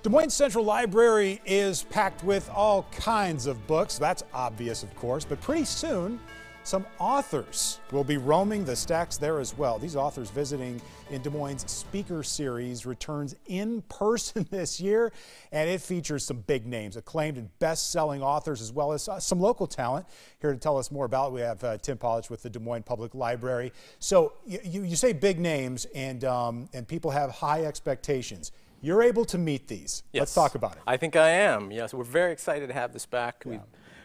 Des Moines Central Library is packed with all kinds of books. That's obvious, of course, but pretty soon, some authors will be roaming the stacks there as well. These authors visiting in Des Moines' Speaker Series returns in person this year, and it features some big names, acclaimed and best-selling authors, as well as some local talent. Here to tell us more about it, we have Tim Pollich with the Des Moines Public Library. So you say big names, and people have high expectations. You're able to meet these. Yes. Let's talk about it. I think I am. Yes, we're very excited to have this back. Yeah.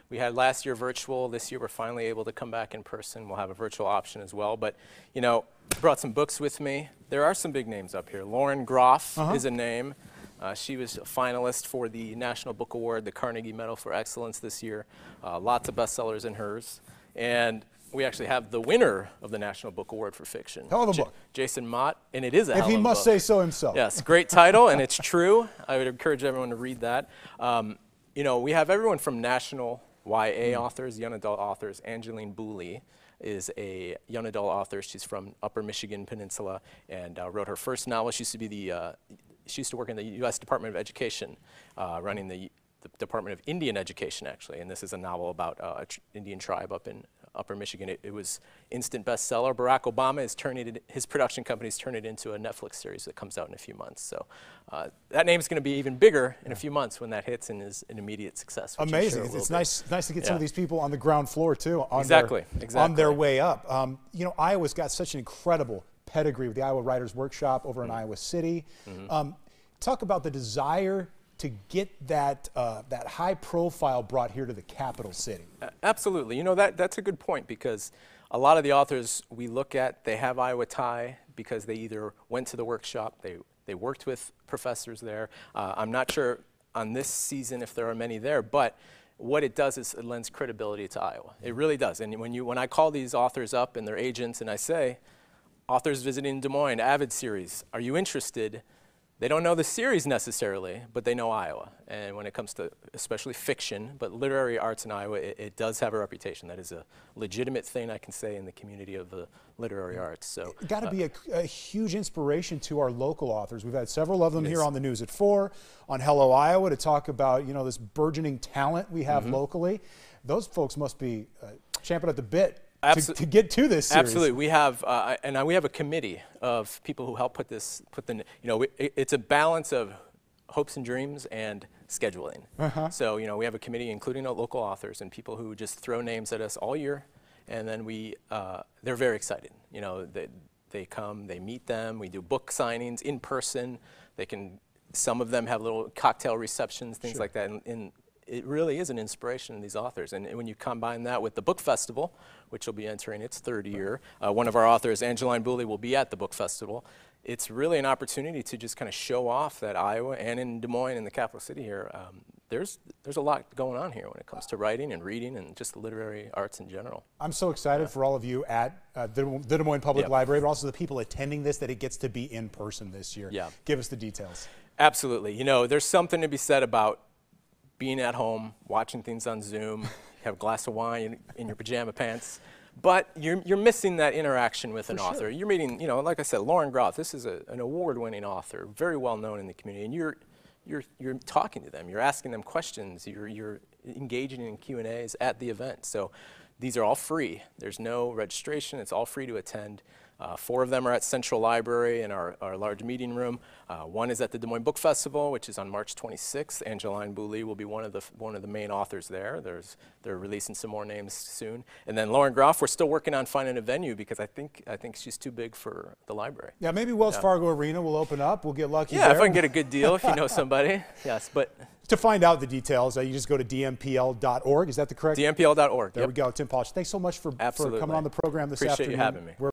We had last year virtual. This year we're finally able to come back in person. We'll have a virtual option as well. But, you know, brought some books with me. There are some big names up here. Lauren Groff is a name. She was a finalist for the National Book Award, the Carnegie Medal for Excellence this year. Lots of bestsellers in hers. And we actually have the winner of the National Book Award for Fiction. Hell of a book. Jason Mott, and it is a hell of a book. If he must say so himself. Yes, great title, and it's true. I would encourage everyone to read that. You know, we have everyone from national YA authors, young adult authors. Angeline Booley is a young adult author. She's from Upper Michigan Peninsula and wrote her first novel. She used to work in the U.S. Department of Education, running the Department of Indian Education, actually. And this is a novel about an Indian tribe up in Upper Michigan. It was instant bestseller. Barack Obama is turning it, his production company's turned it into a Netflix series that comes out in a few months. So that name's going to be even bigger in a few months when that hits and is an immediate success. Amazing. It's nice to get some of these people on the ground floor too, on their way up. You know, Iowa's got such an incredible pedigree with the Iowa Writers Workshop over in Iowa City. Talk about the desire to get that that high profile brought here to the capital city. Absolutely. You know, that's a good point, because a lot of the authors we look at, they have Iowa tie because they either went to the workshop, they worked with professors there. I'm not sure on this season if there are many there, but what it does is it lends credibility to Iowa. It really does. And when I call these authors up and their agents and I say, authors visiting Des Moines, Avid series, are you interested? They don't know the series necessarily, but they know Iowa. And when it comes to especially fiction, but literary arts in Iowa, it does have a reputation. That is a legitimate thing I can say in the community of the literary arts. So it's got to be a huge inspiration to our local authors. We've had several of them here on the News at 4, on Hello Iowa, to talk about, you know, this burgeoning talent we have locally. Those folks must be champing at the bit to get to this series. Absolutely. We have, and we have a committee of people who help it's a balance of hopes and dreams and scheduling. So, you know, we have a committee including local authors and people who just throw names at us all year, and then they're very excited. You know, they come, they meet them, we do book signings in person. Some of them have little cocktail receptions, things like that. And it really is an inspiration in these authors. And when you combine that with the book festival, which will be entering its third year, one of our authors, Angeline Booley, will be at the book festival. It's really an opportunity to just kind of show off that Iowa and in Des Moines, in the capital city here, there's a lot going on here when it comes to writing and reading and just the literary arts in general. I'm so excited for all of you at the Des Moines Public Library, but also the people attending this, that it gets to be in person this year. Give us the details. Absolutely. You know, there's something to be said about being at home, watching things on Zoom, have a glass of wine in your pajama pants, but you're missing that interaction with an author. You're meeting, you know, like I said, Lauren Groff. This is an award-winning author, very well known in the community, and you're talking to them, you're asking them questions, you're engaging in Q&As at the event. So these are all free. There's no registration. It's all free to attend. 4 of them are at Central Library in our large meeting room. 1 is at the Des Moines Book Festival, which is on March 26th. Angeline Booley will be one of the main authors there. They're releasing some more names soon. And then Lauren Groff, we're still working on finding a venue because I think she's too big for the library. Yeah, maybe Wells Fargo Arena will open up. We'll get lucky there. Yeah, if I can get a good deal, if you know somebody. Yes, but to find out the details, you just go to dmpl.org. Is that the correct? dmpl.org. There we go. Tim Pollich, thanks so much for coming on the program this afternoon. Appreciate you having me.